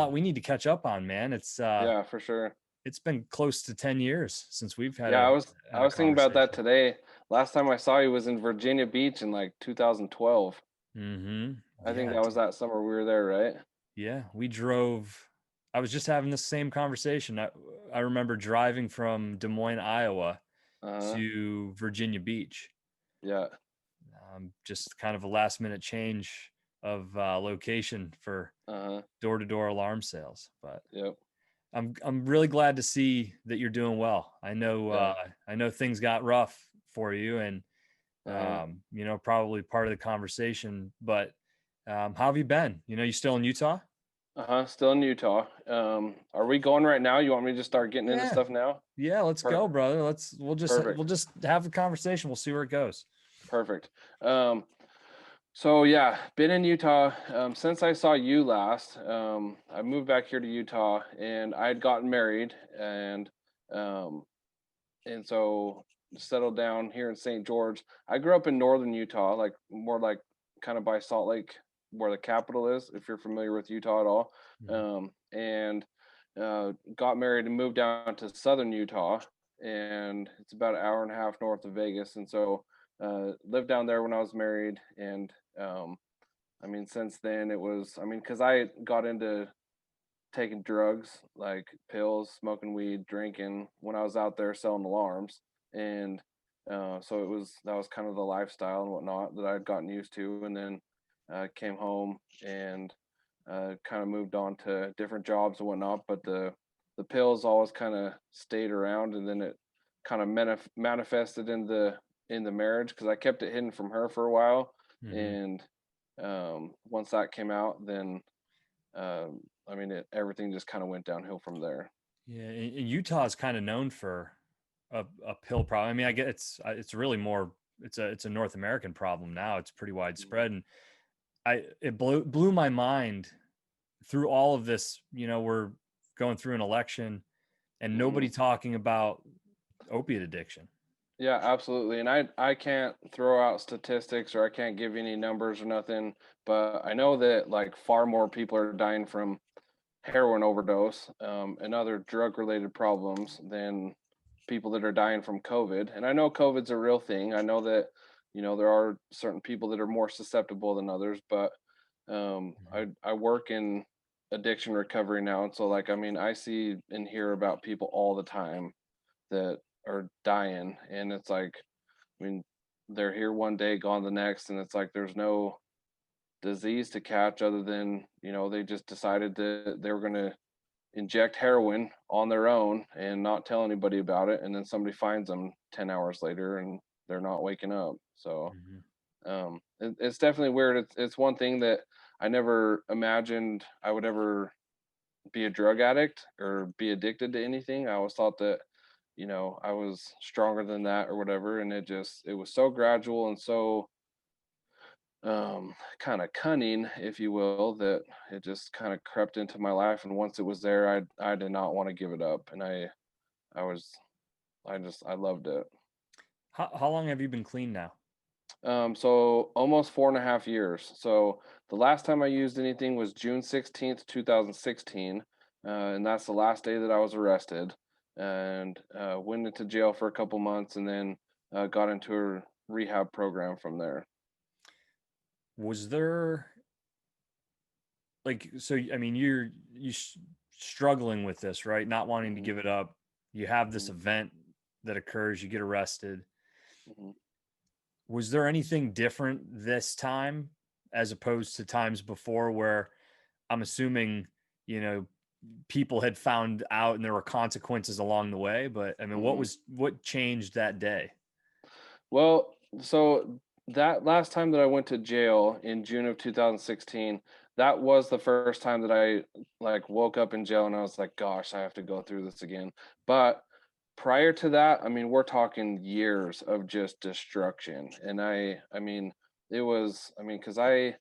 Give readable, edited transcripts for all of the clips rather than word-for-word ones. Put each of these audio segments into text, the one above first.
lot we need to catch up on, man. Yeah, for sure. It's been close to 10 years since we've had Yeah, a I had a was thinking about that conversation. today. Last time I saw you was in Virginia Beach in like 2012. I think Yeah, that was dude. that summer we were there, right? Yeah, we drove. I was just having the same conversation. I remember driving from Des Moines, Iowa Uh-huh. to Virginia Beach. Yeah. Just kind of a last minute change of location for Uh-huh. door to door alarm sales. But Yep. I'm really glad to see that you're doing well. Yeah. I know things got rough for you, and Uh-huh. probably part of the conversation. But how have you been? You still in Utah? Uh-huh. Still in Utah. Are we going right now? You want me to just start getting into Yeah, stuff now? yeah. Let's go, Per brother. We'll Perfect. just have a conversation. We'll see where it goes. Perfect. Um, so yeah, been in Utah since I saw you last. I moved back here to Utah, and I had gotten married, um, and so settled down here in St. George. I grew up in northern Utah, like more like kind of by Salt Lake, where the capital is, if you're familiar with Utah at all. Mhm. And got married and moved down to southern Utah, and it's about an hour and a half north of Vegas. And so lived down there when I was married, and I mean, since then it was, I mean, because I got into taking drugs like pills, smoking weed, drinking when I was out there selling alarms. And so that was kind of the lifestyle and whatnot that I'd gotten used to. And then came home and kind of moved on to different jobs and whatnot. But the pills always kind of stayed around, and then it kind of manifested in the marriage because I kept it hidden from her for a while. Mhm. And once that came out, then I mean, everything just kind of went downhill from there. Yeah, and Utah is kind of known for a pill problem. I mean, I get it's really more it's a North American problem now. It's pretty widespread, and it blew my mind through all of this. We're going through an election, and Mm-hmm. nobody talking about opiate addiction. Yeah, absolutely. And I can't throw out statistics or I can't give any numbers or nothing, but I know that like far more people are dying from heroin overdose and other drug related problems than people that are dying from COVID. And I know COVID's a real thing. I know that, there are certain people that are more susceptible than others, but I work in addiction recovery now. And so like, I mean, I see and hear about people all the time that are dying. And it's like, I mean, they're here one day, gone the next. And it's like, there's no disease to catch other than, they just decided that they were going to inject heroin on their own and not tell anybody about it, and then somebody finds them 10 hours later and they're not waking up. So Mhm. it's definitely weird. It's one thing that I never imagined I would ever be a drug addict or be addicted to anything. I always thought that I was stronger than that or whatever, and it was so gradual and so kind of cunning, if you will, that it just kind of crept into my life. And once it was there, I did not want to give it up, and I was I loved it. How long have you been clean now? So almost 4.5 years. So the last time I used anything was June 16th, 2016, and that's the last day that I was arrested, and went into jail for a couple months, and then got into a rehab program from there. Was there like so? I mean, struggling with this, right? Not wanting to Hmm. give it up. You have this Hmm. event that occurs. You get arrested. Hmm. Was there anything different this time as opposed to times before where I'm assuming, you know, people had found out and there were consequences along the way, but I mean, Hmm. what changed that day? Well, so that last time that I went to jail in June of 2016, that was the first time that I like woke up in jail and I was like, gosh, I have to go through this again. But prior to that, I mean, we're talking years of just destruction. And I mean, it was, I mean, because I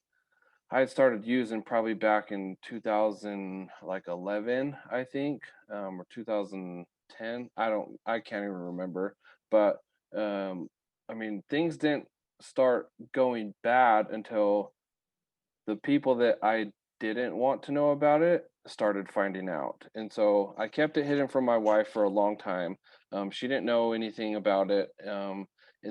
had started using probably back in 2000, like 11, I think, or 2010. I can't even remember. But um, I mean, things didn't start going bad until the people that I didn't want to know about it started finding out. And so I kept it hidden from my wife for a long time. She didn't know anything about it. And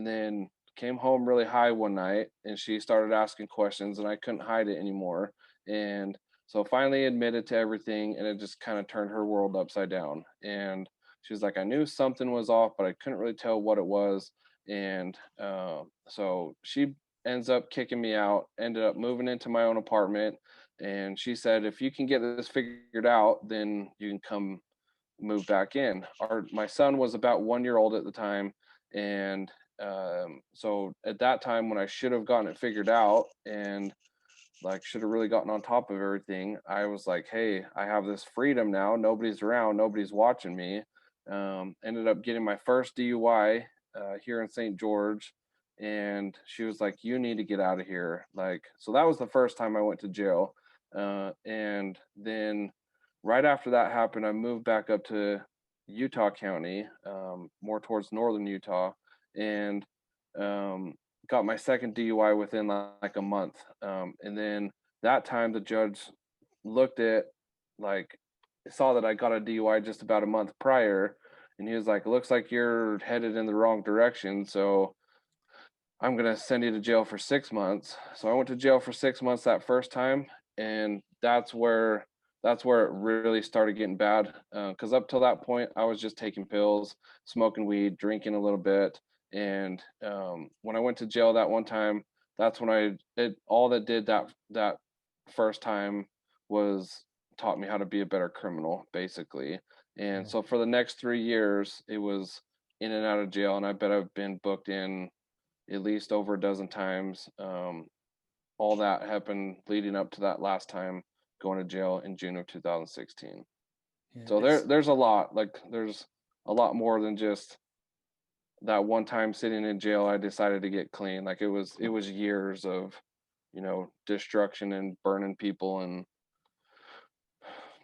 then came home really high one night and she started asking questions and I couldn't hide it anymore. And so finally admitted to everything and it just kind of turned her world upside down. And she was like, I knew something was off, but I couldn't really tell what it was. And so she ends up kicking me out, ended up moving into my own apartment. And she said, if you can get this figured out, then you can come move back in. My son was about 1 year old at the time. And so at that time, when I should have gotten it figured out and like should have really gotten on top of everything, I was like, hey, I have this freedom now. Nobody's around, nobody's watching me. Ended up getting my first DUI here in St. George. And she was like, you need to get out of here. Like, so that was the first time I went to jail. And then right after that happened, I moved back up to Utah County, more towards northern Utah, and um, got my second DUI within like a month. And then that time the judge looked at like saw that I got a DUI just about a month prior, and he was like, "Looks like you're headed in the wrong direction, so I'm gonna send you to jail for 6 months." So I went to jail for 6 months that first time, and that's where it really started getting bad. Because up till that point, I was just taking pills, smoking weed, drinking a little bit, and when I went to jail that one time, that's when all that did that first time was taught me how to be a better criminal, basically. And Yeah. so for the next 3 years, it was in and out of jail, and I bet I've been booked in at least over a dozen times. All that happened leading up to that last time going to jail in June of 2016. Yeah, So it's there's a lot. Like there's a lot more than just that one time sitting in jail. I decided to get clean. Like it was years of destruction and burning people and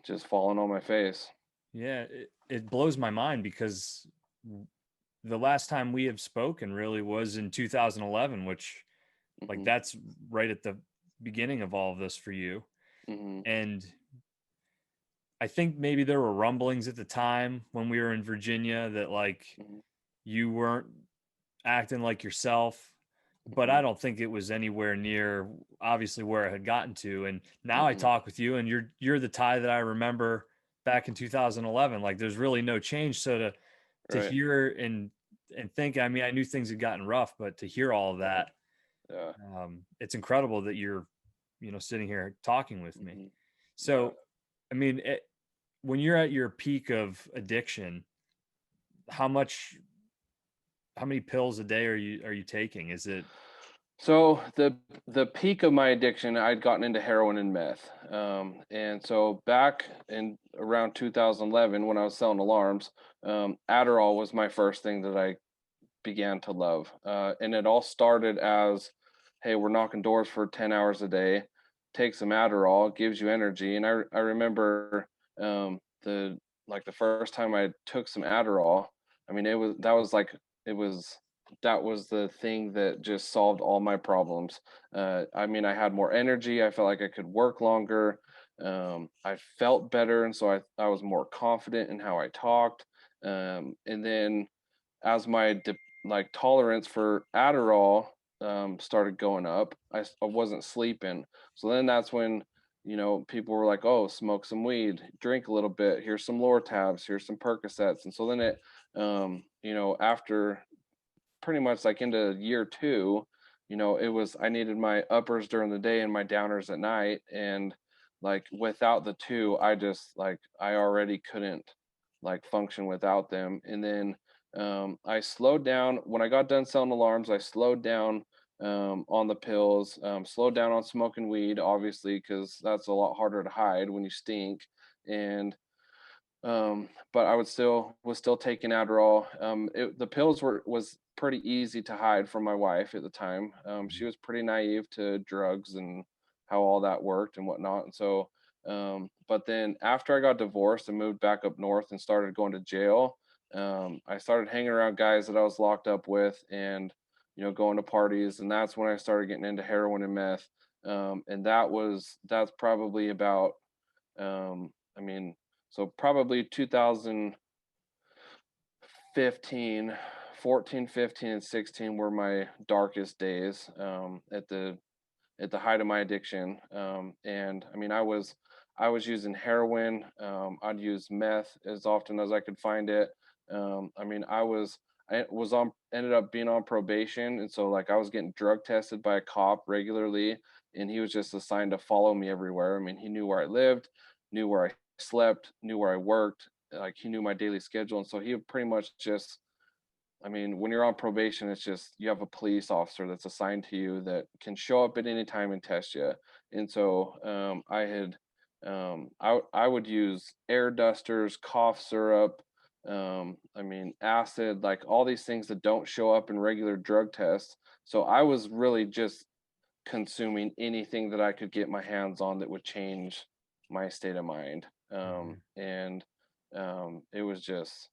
just falling on my face. yeah, it blows my mind because the last time we have spoken really was in 2011, which like Hmm. that's right at the beginning of all of this for you. Hmm. And I think maybe there were rumblings at the time when we were in Virginia that like Hmm. you weren't acting like yourself, but Hmm. I don't think it was anywhere near obviously where it had gotten to. And now I Hmm. talk with you and you're the Ty that I remember back in 2011. Like there's really no change. So to Right. hear and think, I mean, I knew things had gotten rough, but to hear all of Uh-huh. that, Yeah. it's incredible that you're, sitting here talking with me. Hmm. Yeah. So, I mean, when you're at your peak of addiction, how much, how many pills a day are you taking? Is it, So the peak of my addiction, I'd gotten into heroin and meth, and so back in around 2011, when I was selling alarms, Adderall was my first thing that I began to love, and it all started as, "Hey, we're knocking doors for 10 hours a day. Take some Adderall, it gives you energy." And I remember the like the first time I took some Adderall. I mean, it was that was the thing that just solved all my problems. I mean, I had more energy. I felt like I could work longer. I felt better, and so I was more confident in how I talked. And then as my like tolerance for Adderall started going up, I wasn't sleeping. So then that's when people were like, "Oh, smoke some weed, drink a little bit. Here's some Lortabs, here's some Percocets." And so then after pretty much like into year two, it was I needed my uppers during the day and my downers at night. And like without the two, I already couldn't like function without them. And then I slowed down when I got done selling alarms. I slowed down on the pills, slowed down on smoking weed, obviously, because that's a lot harder to hide when you stink. And but I was still taking Adderall. The pills was pretty easy to hide from my wife at the time. She was pretty naive to drugs and how all that worked and whatnot. And so, but then after I got divorced and moved back up north and started going to jail, I started hanging around guys that I was locked up with and going to parties, and that's when I started getting into heroin and meth. And that's probably about, I mean, so probably 2015, 14, 15, and 16 were my darkest days, at the height of my addiction. And I mean, I was using heroin. I'd use meth as often as I could find it. I mean, I was on ended up being on probation, and so like I was getting drug tested by a cop regularly, and he was just assigned to follow me everywhere. I mean, he knew where I lived, knew where I slept, knew where I worked. Like he knew my daily schedule, and so he would pretty much just, I mean, when you're on probation, it's just you have a police officer that's assigned to you that can show up at any time and test you. And so I would use air dusters, cough syrup, I mean, acid, like all these things that don't show up in regular drug tests. So I was really just consuming anything that I could get my hands on that would change my state of mind. Mhm. And It was just,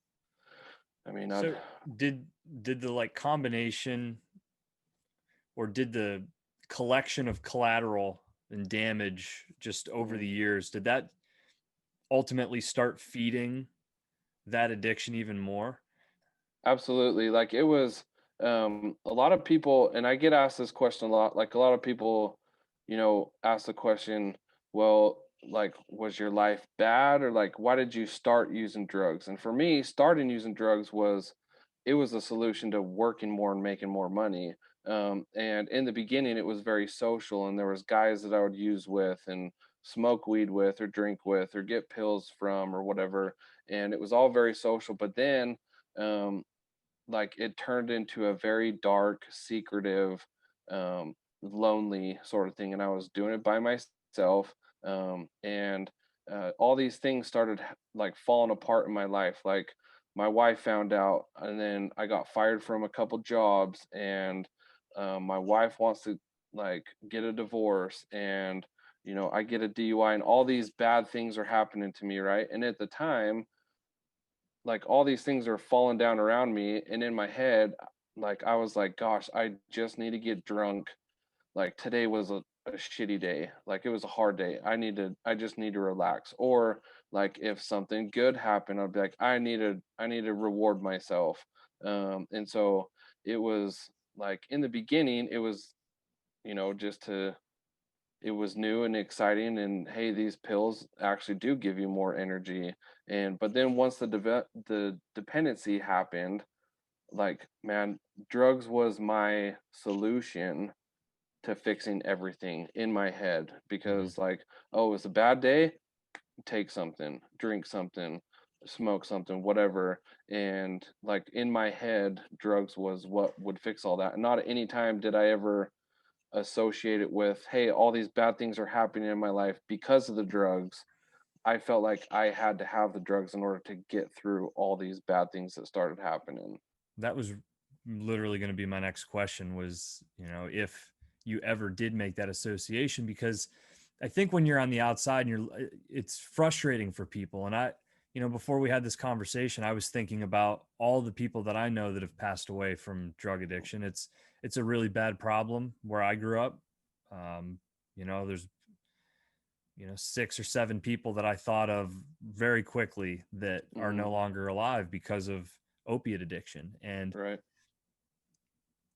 I mean, I'd So did the like combination, or did the collection of collateral and damage just over mhm. the years, did that ultimately start feeding that addiction even more? Absolutely. Like it was, a lot of people, and I get asked this question a lot. Like a lot of people, ask the question, well, like, was your life bad, or like, why did you start using drugs? And for me, starting using drugs it was a solution to working more and making more money. And in the beginning, it was very social, and there was guys that I would use with and smoke weed with, or drink with, or get pills from, or whatever. And it was all very social. But then, um, like it turned into a very dark, secretive, lonely sort of thing, and I was doing it by myself. And All these things started like falling apart in my life. Like my wife found out, and then I got fired from a couple jobs, and my wife wants to like get a divorce, and I get a DUI, and all these bad things are happening to me, right? And at the time, like all these things are falling down around me, and in my head, like I was like, gosh, I just need to get drunk. Like today was a shitty day, like it was a hard day, I just need to relax. Or like if something good happened, I'd be like, I need to reward myself. And so it was like in the beginning, it was, just to, it was new and exciting, and hey, these pills actually do give you more energy. And but then once the dependency happened, like man, drugs was my solution to fixing everything in my head. Mhm. Because like, oh, it's a bad day, take something, drink something, smoke something, whatever. And like in my head, drugs was what would fix all that. And not at any time did I ever associate it with, hey, all these bad things are happening in my life because of the drugs. I felt like I had to have the drugs in order to get through all these bad things that started happening. That was literally going to be my next question, was, if you ever did make that association, because I think when you're on the outside and it's frustrating for people. And before we had this conversation, I was thinking about all the people that I know that have passed away from drug addiction. It's a really bad problem where I grew up. Um, there's, six or seven people that I thought of very quickly that are Hmm. no longer alive because of opiate addiction. And Right.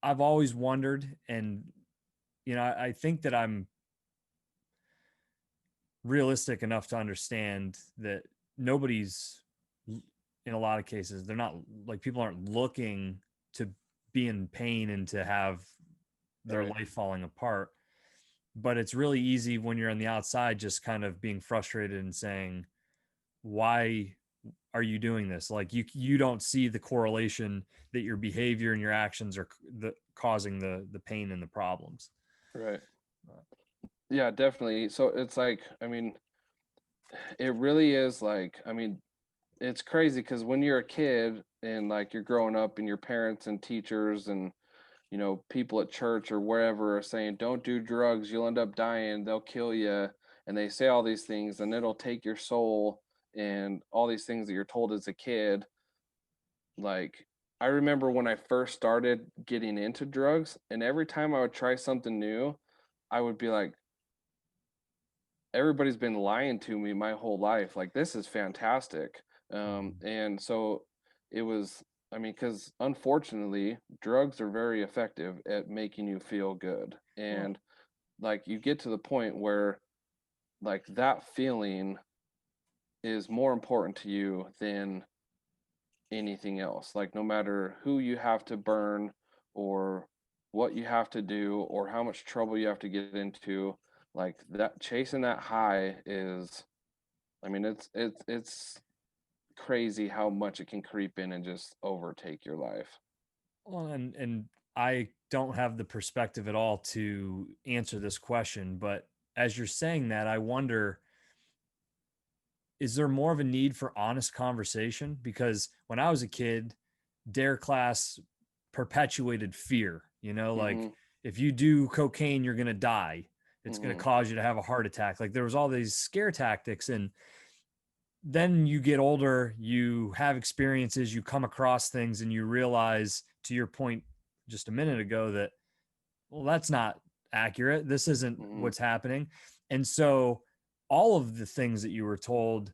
I've always wondered, and I think that I'm realistic enough to understand that nobody's, in a lot of cases, they're not, like, people aren't looking to be in pain and to have their Right. life falling apart. But it's really easy when you're on the outside, just kind of being frustrated and saying, why are you doing this? Like, you don't see the correlation that your behavior and your actions are causing the pain and the problems. Right. Yeah, definitely. So it's like, I mean, it really is like, I mean, it's crazy because when you're a kid and like you're growing up, and your parents and teachers and people at church or wherever are saying, don't do drugs, you'll end up dying, they'll kill you. And they say all these things, and it'll take your soul, and all these things that you're told as a kid. Like, I remember when I first started getting into drugs, and every time I would try something new, I would be like, everybody's been lying to me my whole life. Like, this is fantastic. Mhm. And so it was, I mean, because unfortunately, drugs are very effective at making you feel good. Well, And like, you get to the point where like that feeling is more important to you than anything else. Like, no matter who you have to burn or what you have to do or how much trouble you have to get into, like that chasing that high is, I mean, it's crazy how much it can creep in and just overtake your life. well, and I don't have the perspective at all to answer this question, but as you're saying that, I wonder, is there more of a need for honest conversation? Because when I was a kid, dare class perpetuated fear, like Mhm. if you do cocaine, you're going to die. It's going to Mhm. cause you to have a heart attack. Like there was all these scare tactics. And then you get older, you have experiences, you come across things, and you realize, to your point just a minute ago, that, well, that's not accurate. This isn't Mhm. what's happening. And so all of the things that you were told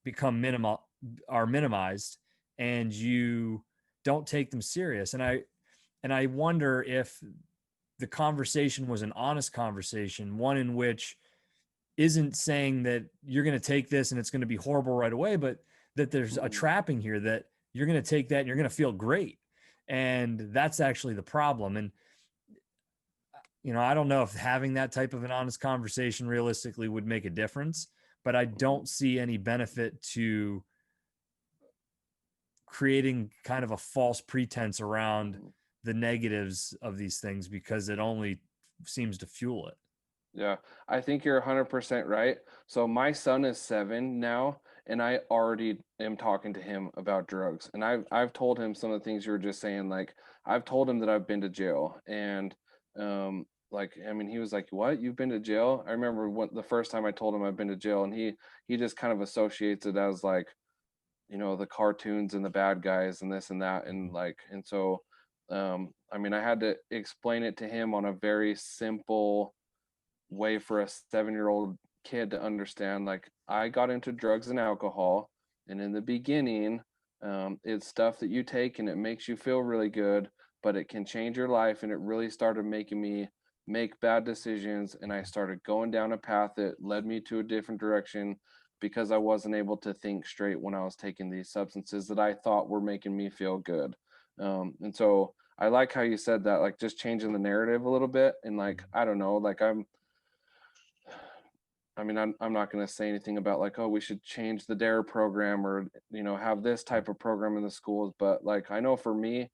become minimal, are minimized, and you don't take them serious. And I wonder if the conversation was an honest conversation, one in which isn't saying that you're going to take this and it's going to be horrible right away, but that there's a Mhm. trapping here, that you're going to take that and you're going to feel great. And that's actually the problem. And, I don't know if having that type of an honest conversation realistically would make a difference, but I Mhm. don't see any benefit to creating kind of a false pretense around Mhm. the negatives of these things, because it only seems to fuel it. Yeah, I think you're 100% right. So my son is 7 now, and I already am talking to him about drugs. And I've told him some of the things you were just saying. Like, I've told him that I've been to jail, and like, I mean, he was like, "What? You've been to jail?" I remember the first time I told him I've been to jail, and he just kind of associates it as like, the cartoons and the bad guys and this and that, and Mhm. like, and so I mean, I had to explain it to him on a very simple way for a 7-year-old kid to understand. Like, I got into drugs and alcohol, and in the beginning, it's stuff that you take and it makes you feel really good, but it can change your life. And it really started making me make bad decisions, and I started going down a path that led me to a different direction because I wasn't able to think straight when I was taking these substances that I thought were making me feel good. And so I like how you said that, like just changing the narrative a little bit. And like, Mhm. I don't know, like I mean, I'm not going to say anything about like, oh, we should change the DARE program or, have this type of program in the schools. But like, I know for me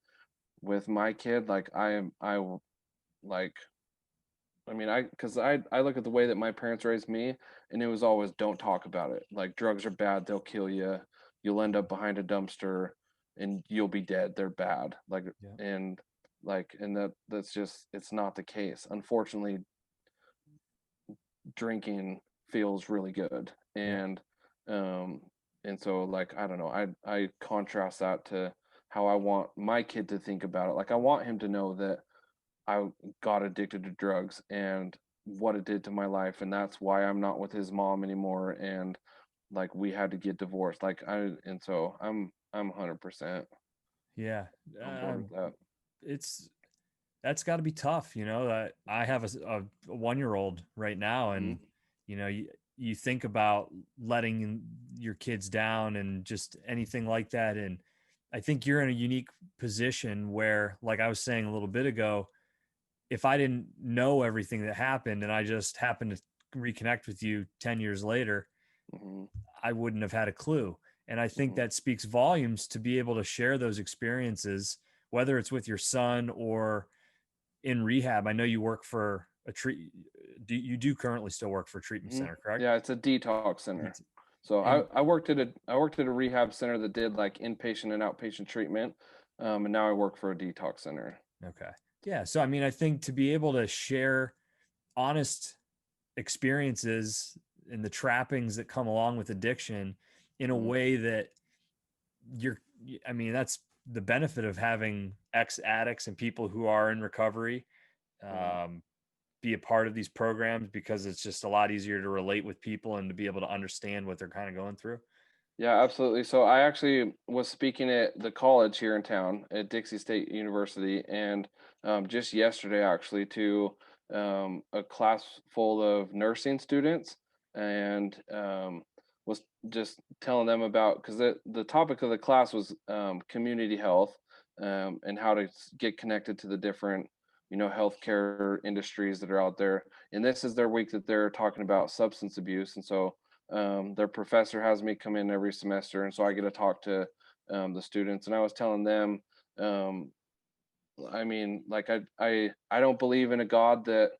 with my kid, like like, I mean, because I look at the way that my parents raised me, and it was always don't talk about it. Like, drugs are bad, they'll kill you. You'll end up behind a dumpster, and you'll be dead. They're bad. Like, Yeah. and and that's just, it's not the case. Unfortunately, drinking feels really good. Yeah. Um and so like, I don't know, I contrast that to how I want my kid to think about it. Like, I want him to know that I got addicted to drugs and what it did to my life, and that's why I'm not with his mom anymore, and like we had to get divorced. Like, and so I'm 100% Yeah. on board with that. It's That's got to be tough. That I have a 1-year-old right now, Mhm. and you think about letting your kids down and just anything like that. And I think you're in a unique position where, like I was saying a little bit ago, if I didn't know everything that happened and I just happened to reconnect with you 10 years later, Mhm. I wouldn't have had a clue. And I think Mhm. that speaks volumes to be able to share those experiences, whether it's with your son or in rehab. I know you work for a treat. You do currently still work for a treatment Mhm. center, correct? Yeah, it's a detox center. It's- So And I worked at a rehab center that did like inpatient and outpatient treatment, and now I work for a detox center. okay. Yeah. So, I mean, I think to be able to share honest experiences and the trappings that come along with addiction in a Mhm. way that you're, I mean, that's the benefit of having ex addicts and people who are in recovery. Mhm. Um, be a part of these programs because it's just a lot easier to relate with people and to be able to understand what they're kind of going through? Yeah, absolutely. So I actually was speaking at the college here in town at Dixie State University, and just yesterday, actually, to a class full of nursing students, and was just telling them about, because the topic of the class was community health, and how to get connected to the different, healthcare industries that are out there. And this is their week that they're talking about substance abuse, and so their professor has me come in every semester, and so I get to talk to the students. And I was telling them, um, I mean, like I don't believe in a God that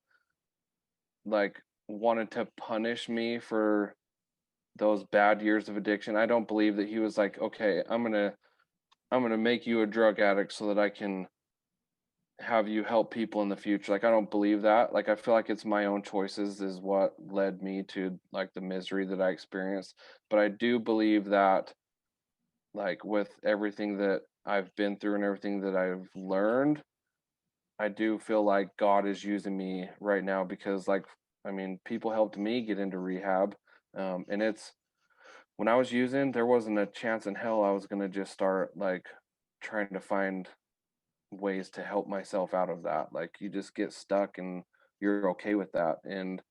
like wanted to punish me for those bad years of addiction. I don't believe that he was like, okay, I'm gonna make you a drug addict so that I can have you help people in the future. Like, I don't believe that. Like, I feel like it's my own choices is what led me to like the misery that I experienced. But I do believe that, like, with everything that I've been through and everything that I've learned, I do feel like God is using me right now because, like, I mean, people helped me get into rehab. And it's when I was using, there wasn't a chance in hell I was going to just start like trying to find ways to help myself out of that. Like, you just get stuck and you're okay with that. And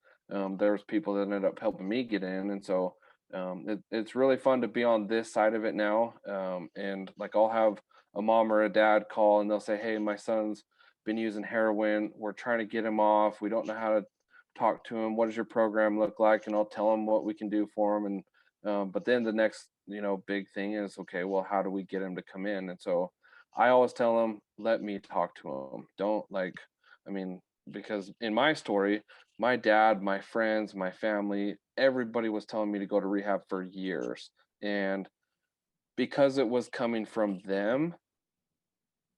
there's people that ended up helping me get in, and so it's really fun to be on this side of it now. And like, I'll have a mom or a dad call, and they'll say, "Hey, my son's been using heroin. We're trying to get him off. We don't know how to talk to him. What does your program look like?" And I'll tell them what we can do for him. And but then the next, big thing is, okay, well, how do we get him to come in? And so I always tell them, let me talk to them. Don't like, I mean, because in my story, my dad, my friends, my family, everybody was telling me to go to rehab for years. And because it was coming from them,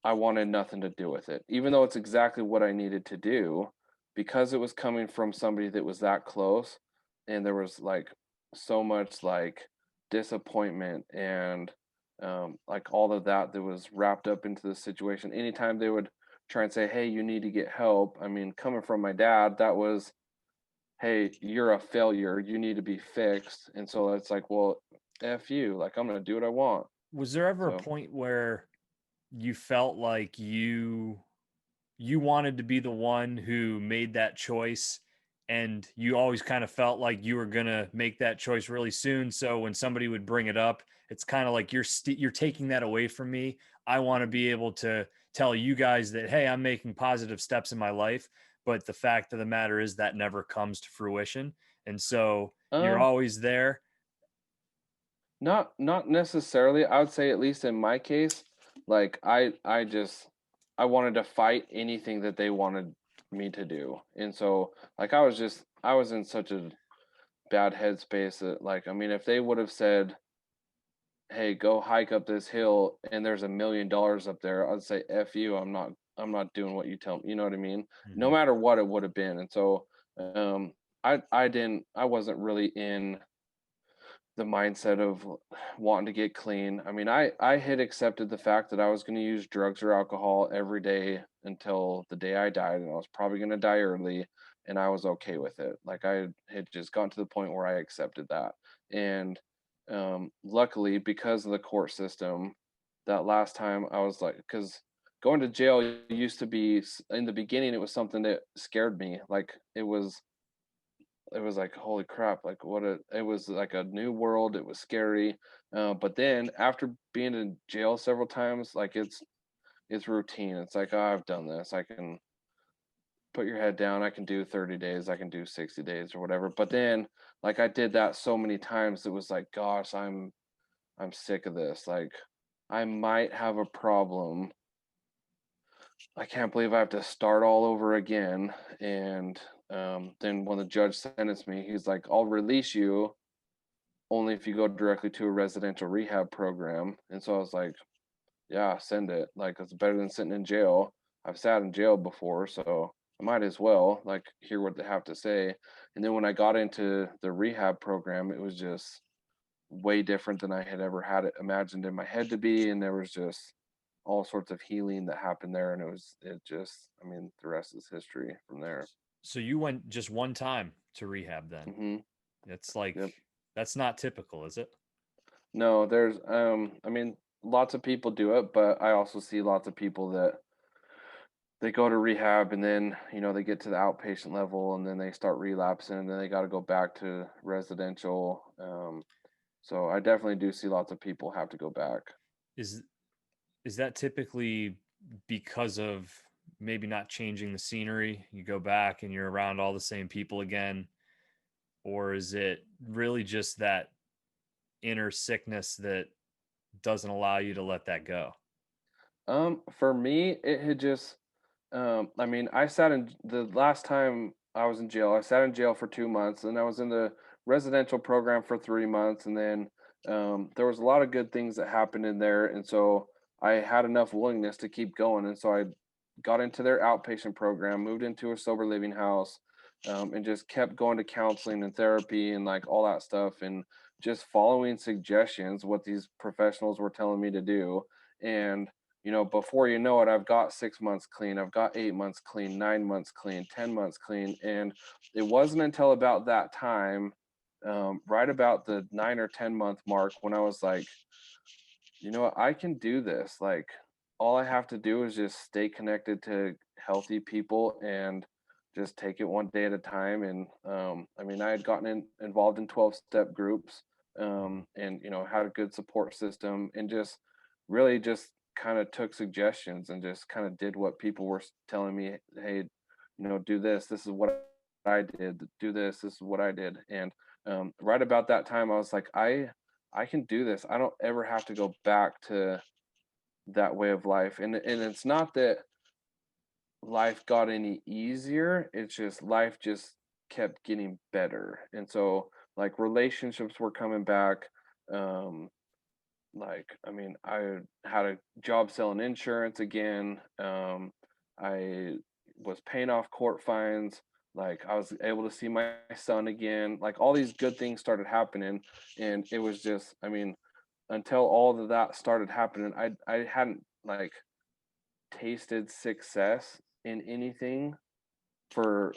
I wanted nothing to do with it. Even though it's exactly what I needed to do, because it was coming from somebody that was that close, and there was like so much like disappointment and like all of that that was wrapped up into the situation. Anytime they would try and say, "Hey, you need to get help," I mean, coming from my dad, that was, "Hey, you're a failure. You need to be fixed." And so it's like, well, F you. Like, I'm gonna do what I want. Was there ever a So point where you felt like you wanted to be the one who made that choice, and you always kind of felt like you were going to make that choice really soon, so when somebody would bring it up, it's kind of like you're taking that away from me. I want to be able to tell you guys that, hey, I'm making positive steps in my life, but the fact of the matter is that never comes to fruition, and so you're um always there. not necessarily. I would say, at least in my case, like I wanted to fight anything that they wanted me to do. And so like I was in such a bad headspace that, like, I mean, if they would have said, "Hey, go hike up this hill and there's $1 million up there," I'd say, "F you, I'm not doing what you tell me." You know what I mean? No Mhm. matter what it would have been. And so I wasn't really in the mindset of wanting to get clean. I mean, I had accepted the fact that I was going to use drugs or alcohol every day until the day I died, and I was probably going to die early, and I was okay with it. Like, I had just gotten to the point where I accepted that. And luckily, because of the court system, that last time I was like, because going to jail used to be, in the beginning, it was something that scared me. Like, it was like, holy crap, like, it was like a new world. It was scary. But then after being in jail several times, like, it's routine. It's like, "Oh, I've done this. I can put your head down. I can do 30 days. I can do 60 days or whatever." But then, like, I did that so many times, it was like, gosh, I'm sick of this. Like, I might have a problem. I can't believe I have to start all over again. And then when the judge sentenced me, he's like, "I'll release you only if you go directly to a residential rehab program." And so I was like, "Yeah, send it. Like, it's better than sitting in jail. I've sat in jail before, so I might as well like hear what they have to say." And then when I got into the rehab program, it was just way different than I had ever had it imagined in my head to be. And there was just all sorts of healing that happened there. And it just, I mean, the rest is history from there. So you went just one time to rehab then? Hmm. It's like, Yep. that's not typical, is it? No, there's I mean, lots of people do it, but I also see lots of people that they go to rehab and then, they get to the outpatient level and then they start relapsing and then they got to go back to residential. So I definitely do see lots of people have to go back. Is is that typically because of maybe not changing the scenery? You go back and you're around all the same people again, or is it really just that inner sickness that doesn't allow you to let that go? For me, it had just, I mean, I sat in the last time I was in jail, I sat in jail for 2 months, and I was in the residential program for 3 months, and then there was a lot of good things that happened in there, and so I had enough willingness to keep going, and so I got into their outpatient program, moved into a sober living house, and just kept going to counseling and therapy and like all that stuff, and just following suggestions, what these professionals were telling me to do, and before you know it, I've got 6 months clean, I've got 8 months clean, 9 months clean, 10 months clean. And it wasn't until about that time, right about the 9 or 10 month mark, when I was like, what, I can do this. Like, all I have to do is just stay connected to healthy people and just take it one day at a time. And I mean, I had gotten involved in 12-step groups, Mhm. and, had a good support system and just really just kind of took suggestions and just kind of did what people were telling me. Hey, do this. This is what I did. Do this. This is what I did. And right about that time, I was like, I can do this. I don't ever have to go back to that way of life. And it's not that life got any easier. It's just life just kept getting better. And so like relationships were coming back. Um like I mean, I had a job selling insurance again. I was paying off court fines. Like I was able to see my son again. Like all these good things started happening, and it was just, I mean, until all of that started happening, I hadn't like tasted success in anything for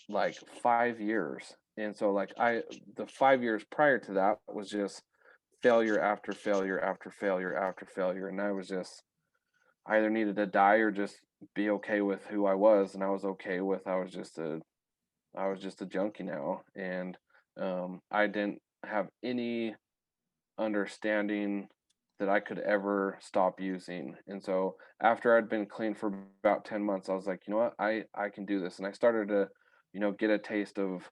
like 5 years. And so like the 5 years prior to that was just failure after failure after failure after failure. And I was just, I either needed to die or just be okay with who I was. And I was okay with, I was just a junkie now. And I didn't have any understanding that I could ever stop using. And so after I'd been clean for about 10 months, I was like, you know what, I can do this. And I started to, get a taste of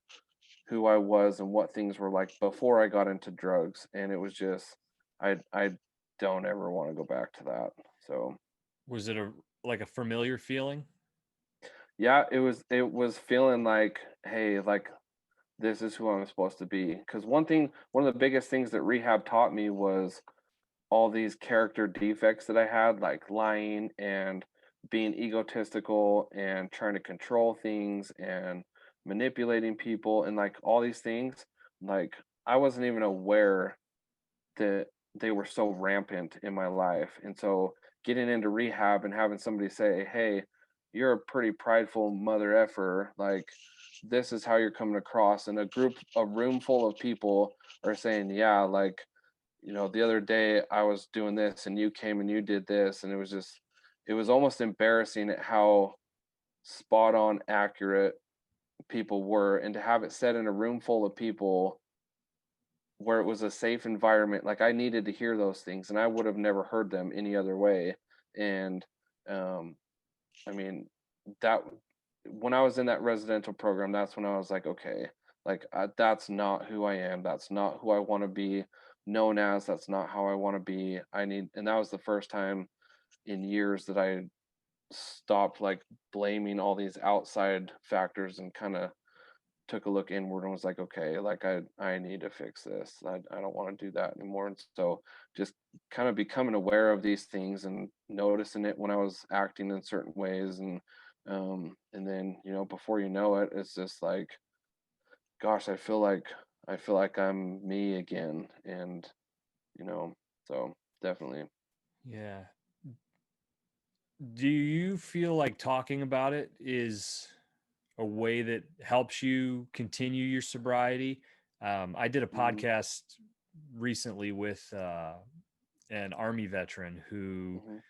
who I was and what things were like before I got into drugs. And it was just, I don't ever want to go back to that. So Was it like a familiar feeling? yeah, it was feeling like, hey, like this is who I'm supposed to be. Because one of the biggest things that rehab taught me was all these character defects that I had, like lying and being egotistical and trying to control things and manipulating people and like all these things. Like I wasn't even aware that they were so rampant in my life. And so getting into rehab and having somebody say, "Hey, you're a pretty prideful mother effer. Like this is how you're coming across." And a room full of people are saying, "Yeah, like the other day I was doing this and you came and you did this." And it was almost embarrassing at how spot on accurate people were. And to have it said in a room full of people where it was a safe environment, like I needed to hear those things and I would have never heard them any other way. And um, I mean, that when I was in that residential program, that's when I was like, okay, like that's not who I am. That's not who I want to be known as. That's not how I want to be. And that was the first time in years that I stopped like blaming all these outside factors and kind of took a look inward and was like, okay, like I need to fix this. I don't want to do that anymore. And so just kind of becoming aware of these things and noticing it when I was acting in certain ways. And then, before you know it, it's just like, gosh, I feel like I'm me again. And, you know, so definitely. Yeah. Do you feel like talking about it is a way that helps you continue your sobriety. I did a Mhm. podcast recently with an Army veteran who Mhm.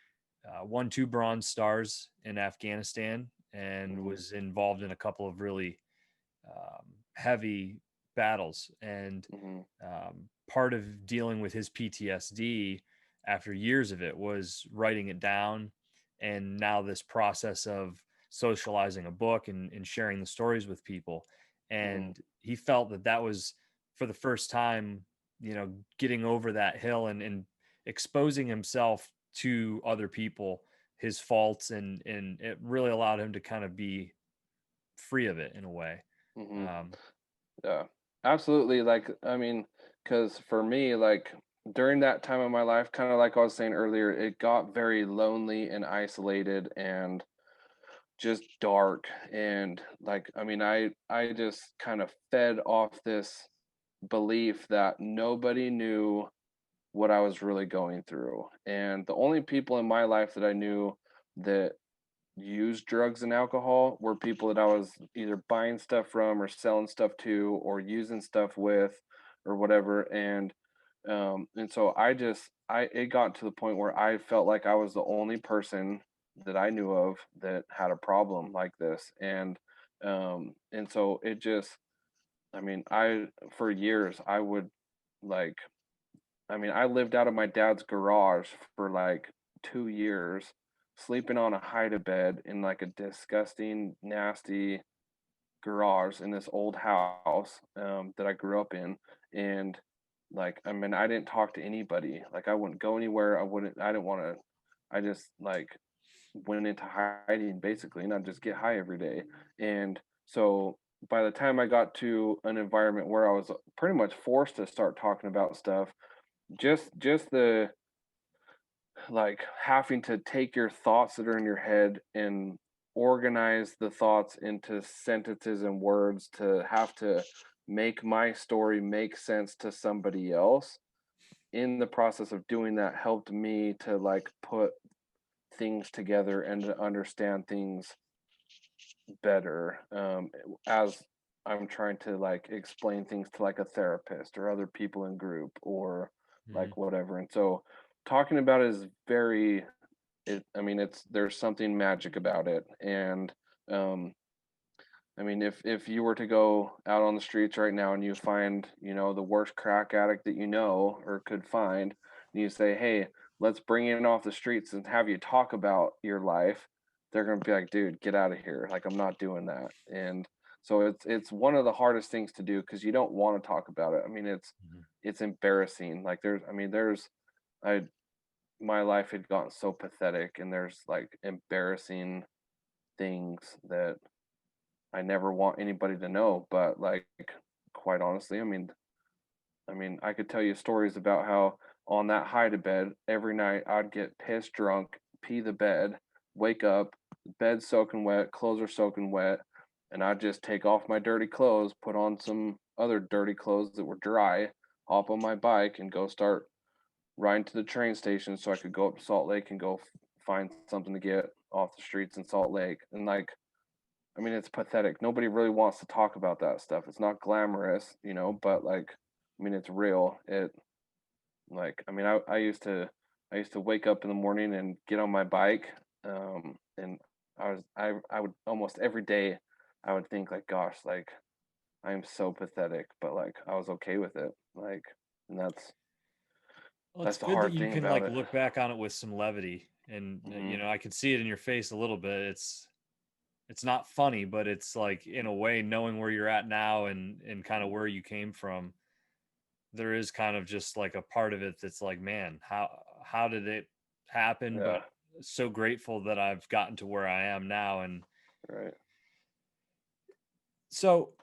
won 2 Bronze Stars in Afghanistan and Mhm. was involved in a couple of really heavy battles. And Mhm. part of dealing with his PTSD after years of it was writing it down. And now this process of socializing a book and sharing the stories with people. Mhm. And he felt that that was for the first time, getting over that hill and exposing himself to other people, his faults, and it really allowed him to kind of be free of it in a way. Mhm. Um, Yeah, absolutely. Like, I mean, because for me, like during that time of my life, kind of like I was saying earlier, it got very lonely and isolated and just dark. And like, I mean, I just kind of fed off this belief that nobody knew what I was really going through. And the only people in my life that I knew that used drugs and alcohol were people that I was either buying stuff from or selling stuff to or using stuff with or whatever. And so I it got to the point where I felt like I was the only person that I knew of that had a problem like this. And so it just, I mean, I for years I would like, I mean, I lived out of my dad's garage for like 2 years, sleeping on a hide-a-bed in like a disgusting, nasty garage in this old house that I grew up in. And like, I mean, I didn't talk to anybody. Like, I wouldn't go anywhere. I didn't want to, I just like went into hiding basically, and I'd just get high every day. And so by the time I got to an environment where I was pretty much forced to start talking about stuff, just the like having to take your thoughts that are in your head and organize the thoughts into sentences and words to have to make my story make sense to somebody else. In the process of doing that helped me to like put things together and to understand things better, as I'm trying to like explain things to like a therapist or other people in group or mhm. like whatever. And so talking about it is very, I mean, it's, there's something magic about it. And um I mean, if you were to go out on the streets right now and you find, the worst crack addict that you know or could find, and you say, "Hey, let's bring it off the streets and have you talk about your life," they're gonna be like, "Dude, get out of here! Like, I'm not doing that." And so it's one of the hardest things to do because you don't want to talk about it. I mean, Mhm. it's embarrassing. Like, I my life had gotten so pathetic, and there's like embarrassing things that I never want anybody to know, but like quite honestly, I mean, I could tell you stories about how on that hide a bed every night I'd get pissed drunk, pee the bed, wake up, bed soaking wet, clothes are soaking wet, and I'd just take off my dirty clothes, put on some other dirty clothes that were dry, hop on my bike and go start riding to the train station so I could go up to Salt Lake and go find something to get off the streets in Salt Lake. And like, I mean, it's pathetic. Nobody really wants to talk about that stuff. It's not glamorous, but like, I mean, it's real. Like, I mean, I used to wake up in the morning and get on my bike. And I would almost every day, I would think like, gosh, like I am so pathetic, but like I was okay with it. Like, and Well, it's that's the good that hard you thing can about like it. look back on it with some levity, and Hmm. I can see it in your face a little bit. It's not funny, but it's like in a way, knowing where you're at now and kind of where you came from, there is kind of just like a part of it that's like, man, how did it happen? But Yeah. so grateful that I've gotten to where I am now. And Right. so,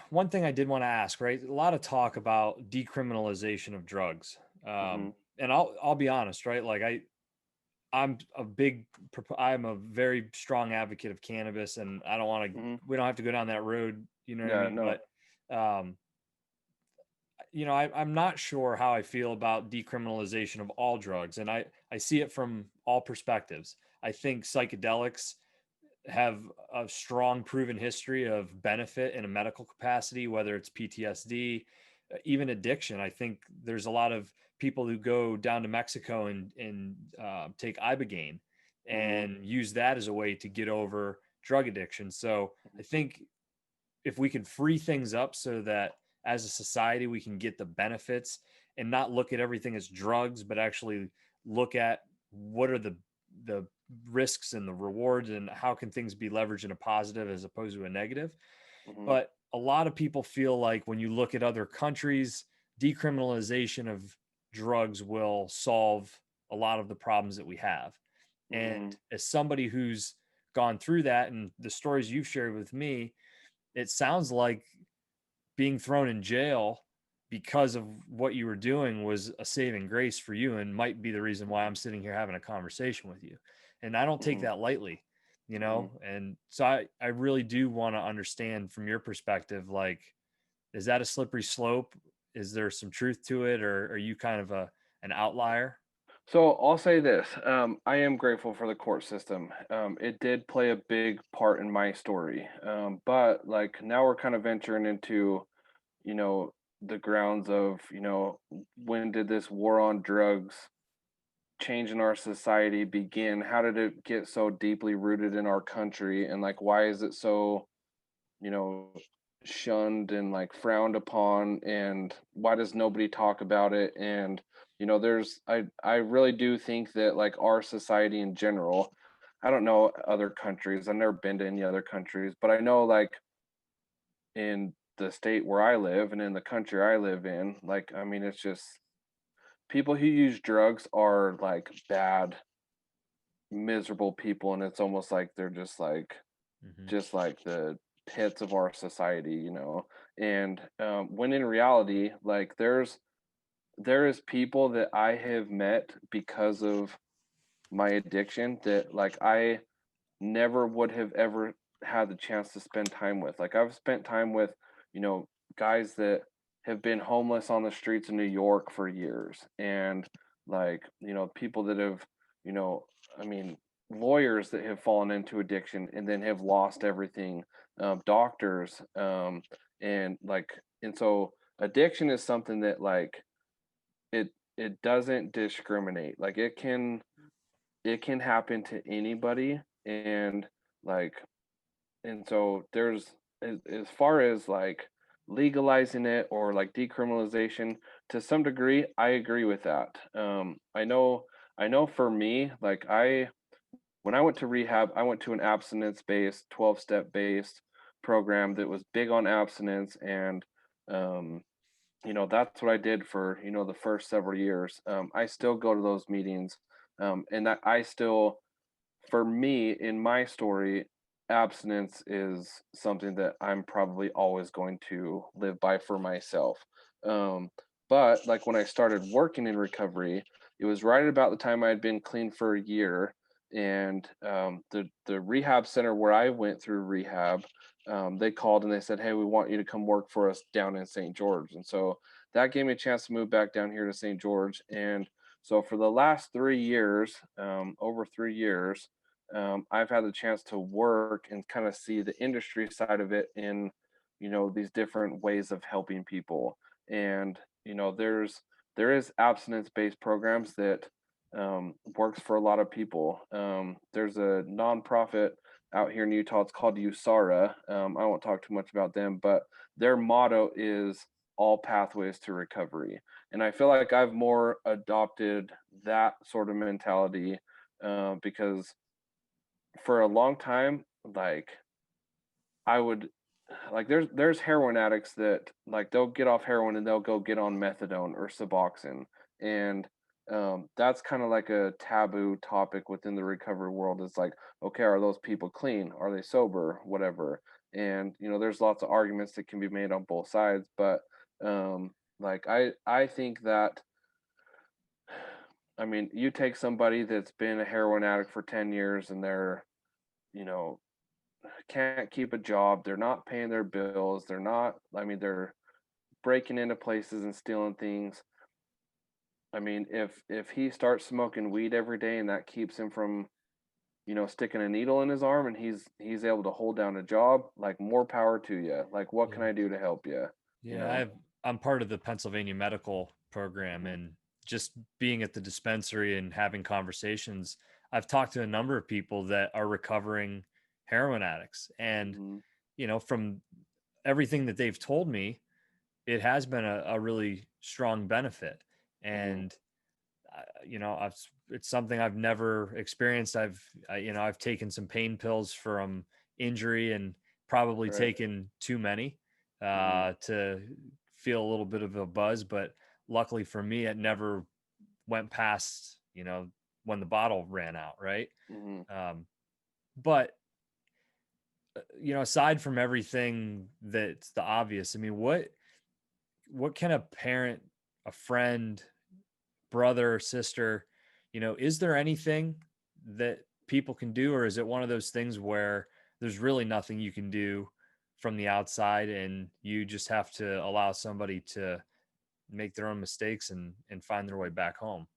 one thing I did want to ask, right? A lot of talk about decriminalization of drugs. Hmm. And I'll be honest, right? Like I'm a very strong advocate of cannabis, and I don't want to, Hmm. we don't have to go down that road, you know what I Yeah. mean? No. But, I'm not sure how I feel about decriminalization of all drugs. And I see it from all perspectives. I think psychedelics have a strong proven history of benefit in a medical capacity, whether it's PTSD, even addiction. I think there's a lot of people who go down to Mexico and take ibogaine Mhm. and use that as a way to get over drug addiction. So I think if we could free things up so that as a society we can get the benefits and not look at everything as drugs, but actually look at what are the risks and the rewards and how can things be leveraged in a positive as opposed to a negative. Mhm. But a lot of people feel like when you look at other countries, decriminalization of drugs will solve a lot of the problems that we have. And Mhm. as somebody who's gone through that and the stories you've shared with me, it sounds like being thrown in jail because of what you were doing was a saving grace for you and might be the reason why I'm sitting here having a conversation with you. And I don't take Mhm. that lightly, you Mhm. know? And so I really do want to understand from your perspective, like, is that a slippery slope? Is there some truth to it? Or are you kind of an outlier? So I'll say this. I am grateful for the court system. It did play a big part in my story. But like now we're kind of venturing into, you know, the grounds of, when did this war on drugs change in our society begin? How did it get so deeply rooted in our country? And like, why is it so, you know, shunned and like frowned upon? And why does nobody talk about it? And, I really do think that like our society in general, I don't know other countries, I've never been to any other countries, but I know like in the state where I live and in the country I live in, like, I mean, it's just people who use drugs are like bad, miserable people. And it's almost like they're Hmm. just like the pits of our society, and when in reality, like there is people that I have met because of my addiction that like I never would have ever had the chance to spend time with. Like I've spent time with, you know, guys that have been homeless on the streets of New York for years, and like, people that have, you know, I mean, lawyers that have fallen into addiction and then have lost everything, doctors, and so addiction is something that like it doesn't discriminate. Like it can happen to anybody, and like and so there's as far as like legalizing it or like decriminalization, to some degree I agree with that. I know for me, like I when I went to rehab, I went to an abstinence based 12-step based program that was big on abstinence, and um that's what I did for the first several years. I still go to those meetings, and that I still, for me, in my story, abstinence is something that I'm probably always going to live by for myself. Um, but like when I started working in recovery, it was right about the time I had been clean for a year, and the rehab center where I went through rehab, they called and they said, "Hey, we want you to come work for us down in St. George." And so that gave me a chance to move back down here to St. George, and so for the last 3 years, over 3 years, I've had the chance to work and kind of see the industry side of it in, these different ways of helping people. And, there is abstinence based programs that works for a lot of people. There's a nonprofit out here in Utah. It's called USARA. I won't talk too much about them, but their motto is all pathways to recovery. And I feel like I've more adopted that sort of mentality, because for a long time, like I would like there's heroin addicts that like they'll get off heroin and they'll go get on methadone or Suboxone. And that's kind of like a taboo topic within the recovery world. It's like, okay, are those people clean? Are they sober? Whatever. And there's lots of arguments that can be made on both sides, but like I think that, I mean, you take somebody that's been a heroin addict for 10 years and they're, you know, can't keep a job, they're not paying their bills, they're not, I mean, they're breaking into places and stealing things. I mean, if he starts smoking weed every day and that keeps him from sticking a needle in his arm and he's able to hold down a job, like more power to you. Like, what can Yeah. I do to help you? You Yeah, know? I'm part of the Pennsylvania medical program, Mhm. and just being at the dispensary and having conversations, I've talked to a number of people that are recovering heroin addicts. And, Mhm. from everything that they've told me, it has been a really strong benefit. Mhm. And, it's something I've never experienced. I've taken some pain pills from injury and probably Right. taken too many Mhm. to feel a little bit of a buzz, but luckily for me, it never went past, when the bottle ran out. Right. Mhm. But aside from everything that's the obvious, I mean, what can a parent, a friend, brother or sister, is there anything that people can do, or is it one of those things where there's really nothing you can do from the outside, and you just have to allow somebody to make their own mistakes and find their way back home?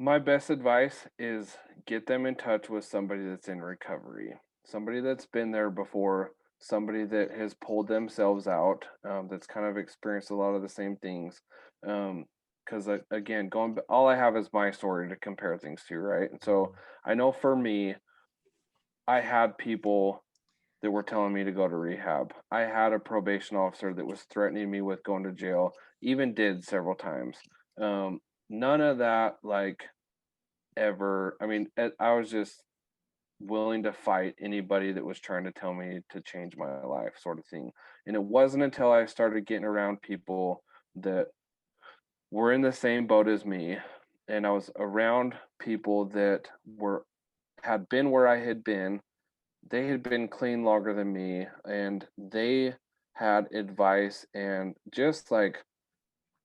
My best advice is get them in touch with somebody that's in recovery, somebody that's been there before, somebody that has pulled themselves out, that's kind of experienced a lot of the same things. Because again, all I have is my story to compare things to, right? And so Mhm. I know for me, I had people that were telling me to go to rehab. I had a probation officer that was threatening me with going to jail, even did several times. None of that, like, ever. I mean, I was just willing to fight anybody that was trying to tell me to change my life, sort of thing. And it wasn't until I started getting around people that were in the same boat as me, and I was around people that were had been where I had been. They had been clean longer than me, and they had advice and just like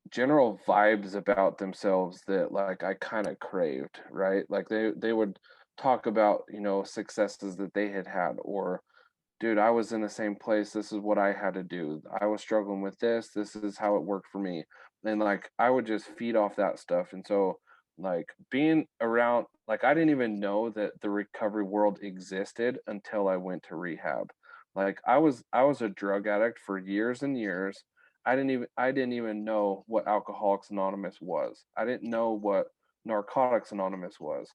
general vibes about themselves that like I kind of craved, right? Like they would talk about, successes that they had had, or dude, I was in the same place. This is what I had to do. I was struggling with this. This is how it worked for me. And like I would just feed off that stuff. And so like being around, like I didn't even know that the recovery world existed until I went to rehab. Like I was a drug addict for years and years. I didn't even know what Alcoholics Anonymous was. I didn't know what Narcotics Anonymous was.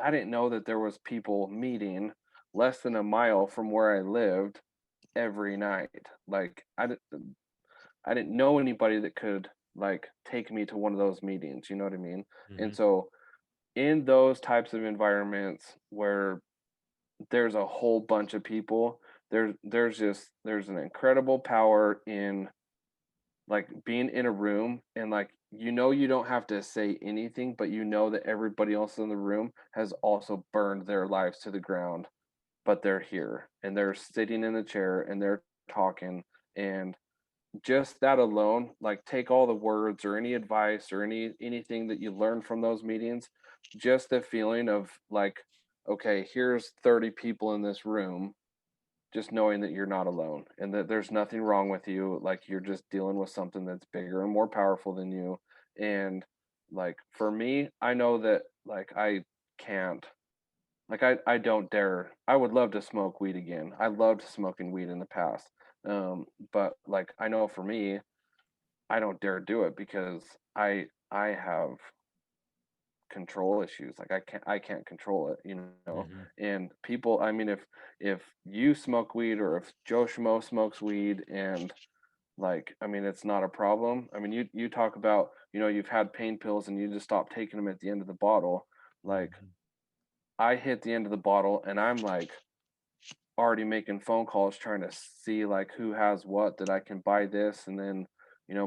I didn't know that there was people meeting less than a mile from where I lived every night. Like I didn't know anybody that could like take me to one of those meetings, you know what I mean? And Mhm. so in those types of environments where there's a whole bunch of people, there's an incredible power in like being in a room and like you don't have to say anything, but you know that everybody else in the room has also burned their lives to the ground, but they're here and they're sitting in the chair and they're talking. And just that alone, like take all the words or any advice or anything that you learn from those meetings, just the feeling of like, okay, here's 30 people in this room, just knowing that you're not alone and that there's nothing wrong with you, like you're just dealing with something that's bigger and more powerful than you. And like for me, I know that like I can't, like I don't dare. I would love to smoke weed again. I loved smoking weed in the past. But like I know for me, I don't dare do it because I have control issues. Like I can't control it, you know. Mhm. And people, I mean, if you smoke weed or if Joe Schmo smokes weed and like, I mean, it's not a problem. I mean, you talk about, you've had pain pills and you just stop taking them at the end of the bottle. Like Mhm. I hit the end of the bottle and I'm like already making phone calls trying to see like who has what that I can buy this. And then,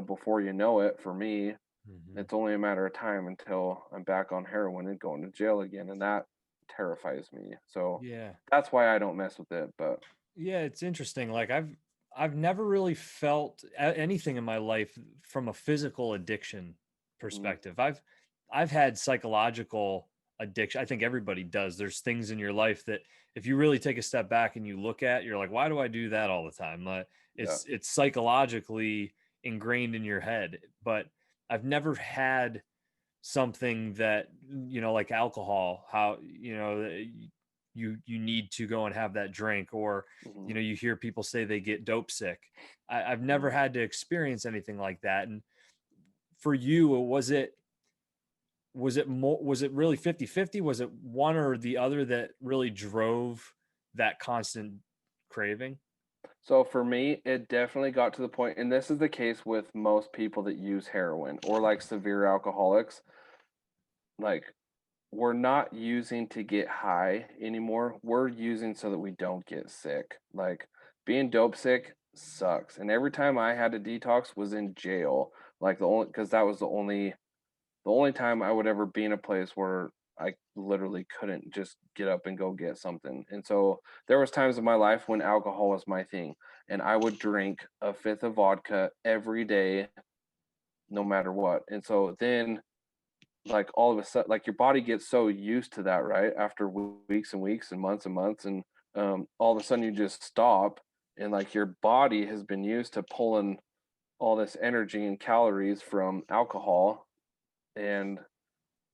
before you know it, for me, Mhm. it's only a matter of time until I'm back on heroin and going to jail again. And that terrifies me. So Yeah. that's why I don't mess with it. But Yeah, it's interesting. Like I've never really felt anything in my life from a physical addiction mhm, perspective. I've had psychological addiction. I think everybody does. There's things in your life that if you really take a step back and you look at, you're like, why do I do that all the time? Like yeah. it's psychologically ingrained in your head. But I've never had something that, like alcohol, how, you need to go and have that drink, or, Mhm, you hear people say they get dope sick. I've never mhm. had to experience anything like that. And for you, was it really 50-50? Was it one or the other that really drove that constant craving? So for me, it definitely got to the point, and this is the case with most people that use heroin or like severe alcoholics. Like, we're not using to get high anymore. We're using so that we don't get sick. Like, being dope sick sucks. And every time I had to detox was in jail. Like, the only, because that was the only time I would ever be in a place where I literally couldn't just get up and go get something. And so there was times in my life when alcohol was my thing, and I would drink a fifth of vodka every day, no matter what. And so then, like, all of a sudden, like, your body gets so used to that, right? After weeks and weeks and months, and all of a sudden you just stop, and like your body has been used to pulling all this energy and calories from alcohol, and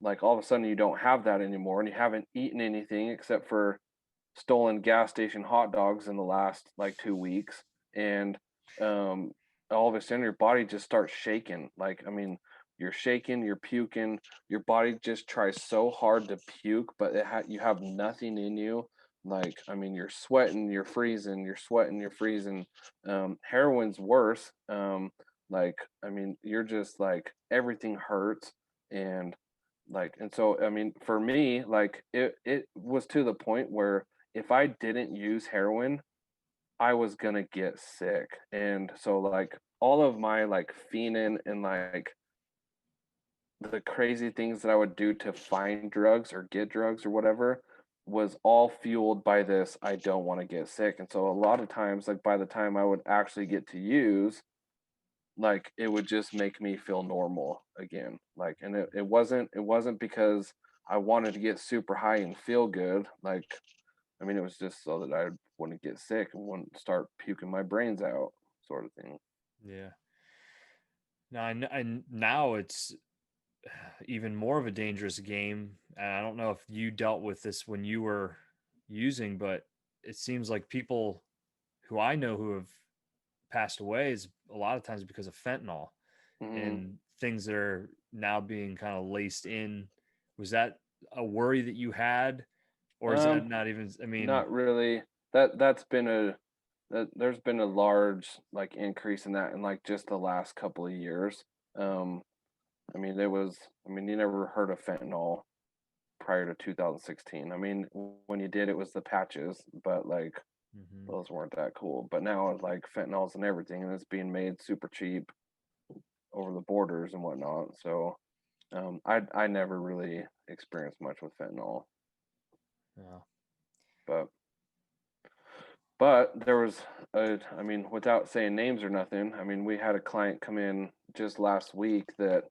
like all of a sudden you don't have that anymore, and you haven't eaten anything except for stolen gas station hot dogs in the last like 2 weeks. And um all of a sudden your body just starts shaking. Like, I mean, you're shaking, you're puking, your body just tries so hard to puke, but you have nothing in you. Like, I mean, you're sweating, you're freezing, you're sweating, you're freezing. Heroin's worse. Like, I mean, you're just like, everything hurts. And like, and so, I mean, for me, like, it was to the point where if I didn't use heroin, I was gonna get sick. And so, like, all of my like fiending and like the crazy things that I would do to find drugs or get drugs or whatever was all fueled by this. I don't want to get sick. And so a lot of times, like, by the time I would actually get to use, like, it would just make me feel normal again. Like, and it wasn't because I wanted to get super high and feel good. Like, I mean, it was just so that I wouldn't get sick and wouldn't start puking my brains out, sort of thing. Yeah. Now, and now it's even more of a dangerous game. And I don't know if you dealt with this when you were using, but it seems like people who I know who have passed away is a lot of times because of fentanyl Mhm. and things that are now being kind of laced in. Was that a worry that you had, or is that Um, not even? I mean, Not really. That's been there's been a large like increase in that in like just the last couple of years. Um, I mean, I mean, you never heard of fentanyl prior to 2016. I mean, when you did, it was the patches, but like mhm. those weren't that cool. But now, like, fentanyl's and everything, and it's being made super cheap over the borders and whatnot. So, I never really experienced much with fentanyl, Yeah. but there was I mean, without saying names or nothing, I mean, we had a client come in just last week that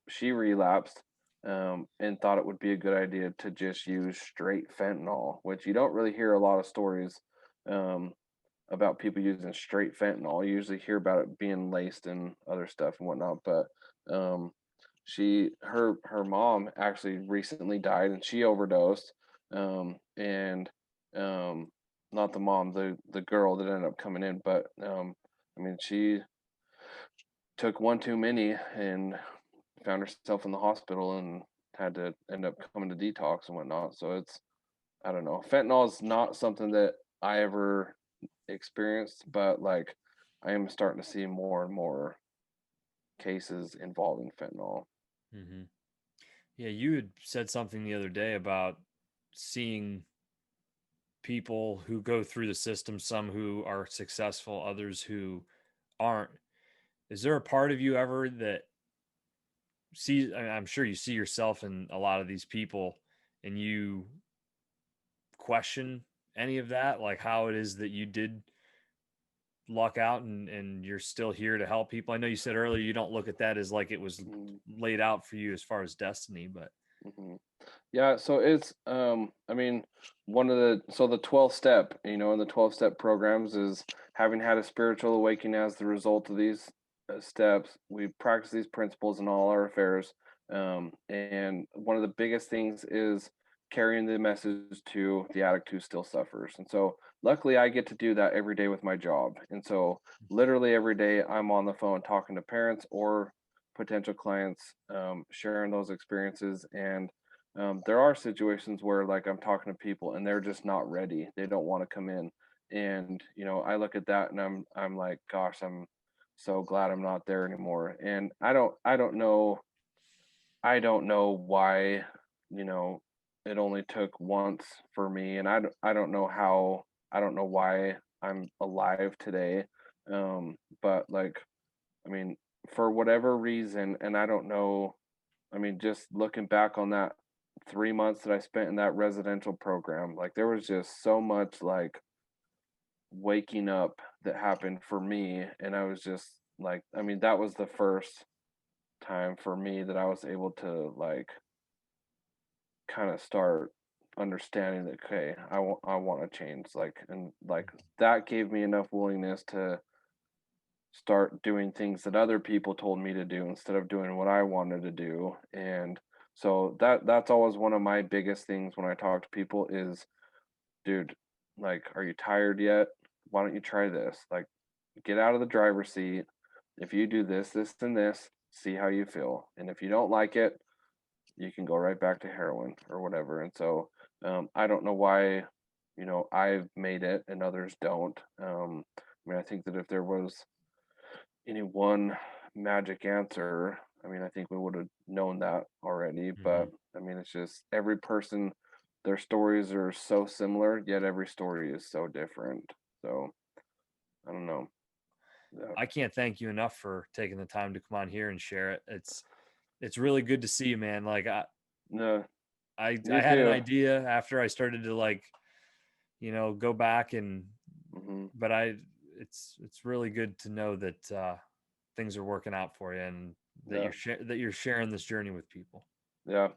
she relapsed, and thought it would be a good idea to just use straight fentanyl, which you don't really hear a lot of stories um, about people using straight fentanyl. You usually hear about it being laced in other stuff and whatnot, but um, her mom actually recently died, and she overdosed, and um, not the mom, the girl that ended up coming in, but I mean, she took one too many and found herself in the hospital and had to end up coming to detox and whatnot. So it's, I don't know. Fentanyl is not something that I ever experienced, but like, I am starting to see more and more cases involving fentanyl. Hmm. Yeah, you had said something the other day about seeing people who go through the system, some who are successful, others who aren't. Is there a part of you ever that sees, I'm sure you see yourself in a lot of these people, and you question any of that, like how it is that you did luck out, and you're still here to help people? I know you said earlier you don't look at that as like it was Mhm, laid out for you as far as destiny, but mhm. Yeah, so it's I mean, one of the 12 step, in the 12 step programs is having had a spiritual awakening as the result of these. steps. We practice these principles in all our affairs. And one of the biggest things is carrying the message to the addict who still suffers. And so, luckily, I get to do that every day with my job. And so, literally every day, I'm on the phone talking to parents or potential clients, sharing those experiences. And there are situations where, like, I'm talking to people and they're just not ready. They don't want to come in. And I look at that and I'm like, gosh, I'm so glad I'm not there anymore. And I don't know why, you know, it only took once for me, and I don't know why I'm alive today. But like, I mean, for whatever reason, and I don't know, I mean, just looking back on that 3 months that I spent in that residential program, like there was just so much like waking up that happened for me, and I was just like, I mean, that was the first time for me that I was able to like kind of start understanding that, okay, I want to change, like, and like that gave me enough willingness to start doing things that other people told me to do instead of doing what I wanted to do. And so that's always one of my biggest things when I talk to people is, dude, like, are you tired yet? Why don't you try this? Like, get out of the driver's seat. If you do this, this, and this, see how you feel. And if you don't like it, you can go right back to heroin or whatever. And so I don't know why, I've made it and others don't. I mean, I think that if there was any one magic answer, I mean, I think we would have known that already. Mhm. But I mean, it's just every person, their stories are so similar, yet every story is so different. So I don't know. Yeah. I can't thank you enough for taking the time to come on here and share it. It's really good to see you, man. Like No, I you had an too. idea after I started to like, go back and Hmm. but it's really good to know that things are working out for you and that Yeah. that you're sharing this journey with people. Yeah.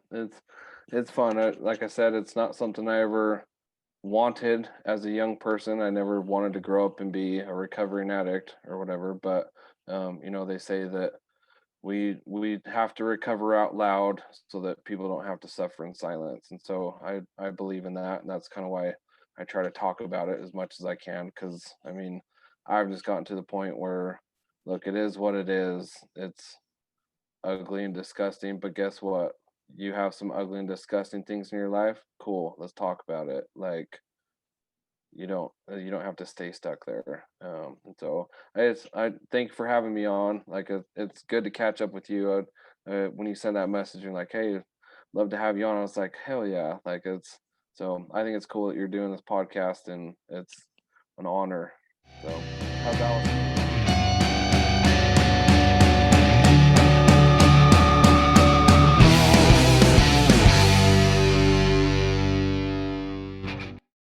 It's fun. Like I said, it's not something I ever wanted as a young person. I never wanted to grow up and be a recovering addict or whatever. But they say that we have to recover out loud so that people don't have to suffer in silence. And so I believe in that, and that's kind of why I try to talk about it as much as I can. Because I mean, I've just gotten to the point where, look, it is what it is. It's ugly and disgusting, but guess what? You have some ugly and disgusting things in your life. Cool, let's talk about it. Like, you don't have to stay stuck there. And so I thank you for having me on. Like, it's good to catch up with you. When you send that message, you're like, hey, love to have you on. I was like, hell yeah. Like, so I think it's cool that you're doing this podcast, and it's an honor. So how's Alice?